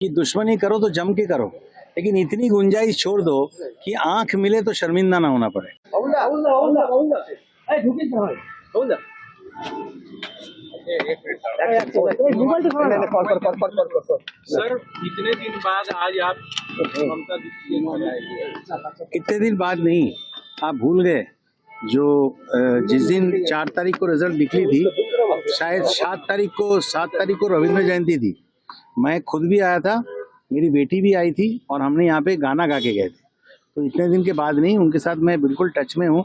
कि दुश्मनी करो तो जम के करो, लेकिन इतनी गुंजाइश छोड़ दो कि आंख मिले तो शर्मिंदा ना होना पड़े। सर कितने दिन बाद आज आप ममता दीदी को बुलाए? कितने दिन बाद नहीं, आप भूल गए जो जिस दिन 4 तारीख को रिजल्ट निकली थी, शायद 7 तारीख को रविंद्र जयंती थी। मैं खुद भी आया था, मेरी बेटी भी आई थी और हमने यहाँ पे गाना गा के गए थे। तो इतने दिन के बाद नहीं, उनके साथ मैं बिल्कुल टच में हूँ,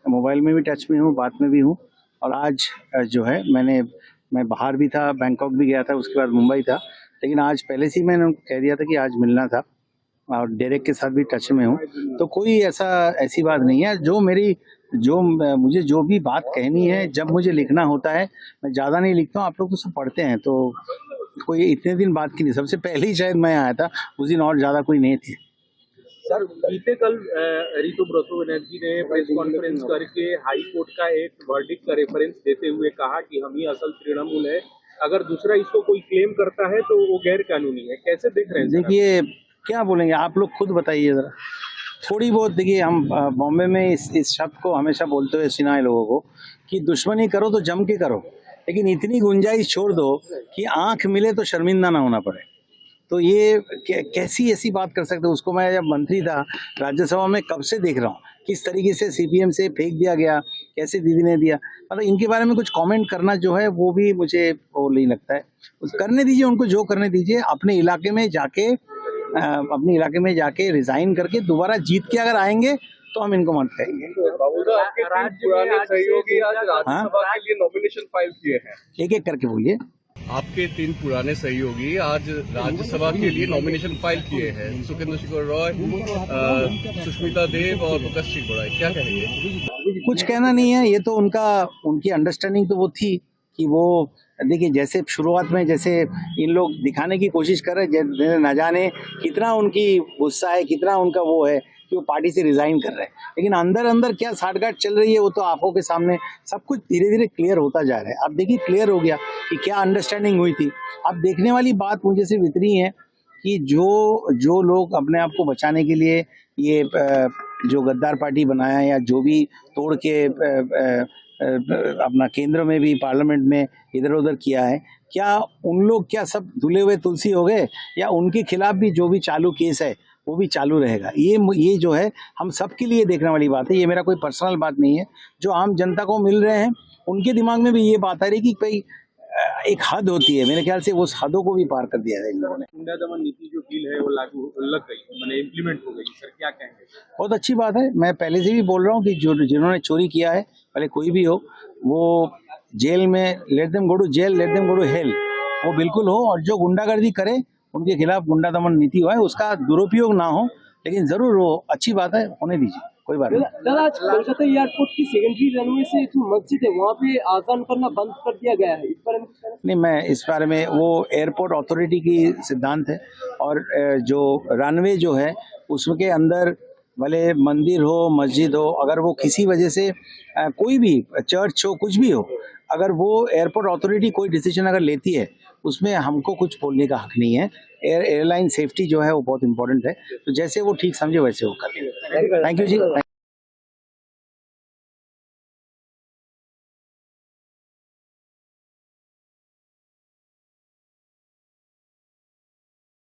मोबाइल में भी टच में हूँ, बात में भी हूँ। और आज जो है मैं बाहर भी था, बैंकॉक भी गया था, उसके बाद मुंबई था, लेकिन आज पहले से ही मैंने उनको कह दिया था कि आज मिलना था और डायरेक्ट के साथ भी टच में हूँ। तो कोई ऐसी बात नहीं है। मुझे जो भी बात कहनी है, जब मुझे लिखना होता है, मैं ज़्यादा नहीं लिखता हूँ, आप लोग तो सब पढ़ते हैं, तो कोई इतने दिन बाद की नहीं। सबसे पहले ही शायद मैं आया था, उस दिन और ज़्यादा कोई नहीं थे। सर बीते कल ऋतुव्रत बनर्जी ने प्रेस कॉन्फ्रेंस करके हाई कोर्ट का एक वर्डिक्ट का रेफरेंस देते हुए कहा कि हम ही असल तृणमूल है, अगर दूसरा इसको कोई क्लेम करता है तो वो गैर कानूनी है। कैसे देख रहे हैं? देखिए क्या बोलेंगे आप लोग, खुद बताइए जरा। थोड़ी बहुत देखिए, हम बॉम्बे में इस शब्द को हमेशा बोलते हुए सुना है लोगों को कि दुश्मनी करो तो जम के करो, लेकिन इतनी गुंजाइश छोड़ दो कि आंख मिले तो शर्मिंदा ना होना पड़े। तो ये कैसी ऐसी बात कर सकते हो? उसको मैं जब मंत्री था राज्यसभा में कब से देख रहा हूँ, किस तरीके से सीपीएम से फेंक दिया गया, कैसे दीदी ने दिया। मतलब इनके बारे में कुछ कमेंट करना जो है वो भी मुझे वो नहीं लगता है। करने दीजिए उनको, जो करने दीजिए। अपने इलाके में जाके रिजाइन करके दोबारा जीत के अगर आएंगे तो हम इनको मत कहेंगे। पुराने सहयोगी आज राज्यसभा के लिए नॉमिनेशन फाइल किए हैं। एक एक करके बोलिए। आपके 3 पुराने सहयोगी आज राज्यसभा के लिए नॉमिनेशन फाइल किए हैं, सुखेंद्र शेखर रॉय, सुष्मिता देव और मुकेश सिंह। क्या कहेंगे? कुछ कहना नहीं है, ये तो उनकी अंडरस्टैंडिंग तो वो थी कि वो देखिए, जैसे शुरुआत में जैसे इन लोग दिखाने की कोशिश कर रहे हैं, न जाने कितना उनकी गुस्सा है, कितना उनका वो है कि वो पार्टी से रिजाइन कर रहे हैं, लेकिन अंदर अंदर क्या साठगांठ चल रही है वो तो आंखों के सामने सब कुछ धीरे धीरे क्लियर होता जा रहा है। अब देखिए क्लियर हो गया कि क्या अंडरस्टैंडिंग हुई थी। अब देखने वाली बात मुझे सिर्फ इतनी है कि जो लोग अपने आप को बचाने के लिए ये जो गद्दार पार्टी बनाया या जो भी तोड़ के अपना केंद्र में भी पार्लियामेंट में इधर उधर किया है, क्या उन लोग क्या सब धुले हुए तुलसी हो गए, या उनके खिलाफ भी जो भी चालू केस है वो भी चालू रहेगा? ये जो है हम सब के लिए देखने वाली बात है। ये मेरा कोई पर्सनल बात नहीं है। जो आम जनता को मिल रहे हैं उनके दिमाग में भी ये बात आ रही कि भाई एक हद होती है, मेरे ख्याल से उस हदों को भी पार कर दिया है इन लोगों ने। गुंडा दमन नीति जो बिल है वो लागू लग गई, मैंने इम्प्लीमेंट हो गई। सर क्या कहेंगे? बहुत अच्छी बात है। मैं पहले से भी बोल रहा हूँ कि जिन्होंने चोरी किया है, पहले कोई भी हो, वो जेल में let them go to jail, let them go to hell, वो बिल्कुल हो। और जो गुंडागर्दी करे उनके खिलाफ गुंडा दमन नीति हो, उसका दुरुपयोग ना हो, लेकिन जरूर वो अच्छी बात है, होने दीजिए, कोई बात नहीं। दादा आज कोलकाता एयरपोर्ट की सेकेंडरी रनवे से जो मस्जिद है वहाँ पे आजान करना बंद कर दिया गया है, इस बारे में नहीं, मैं इस बारे में, वो एयरपोर्ट अथॉरिटी की सिद्धांत है, और जो रनवे जो है उसके अंदर भले मंदिर हो मस्जिद हो, अगर वो किसी वजह से कोई भी चर्च हो कुछ भी हो, अगर वो एयरपोर्ट अथॉरिटी कोई डिसीजन अगर लेती है उसमें हमको कुछ बोलने का हक नहीं है। एयरलाइन सेफ्टी जो है वो बहुत इंपॉर्टेंट है, तो जैसे वो ठीक समझे वैसे वो करें। Thank you ji.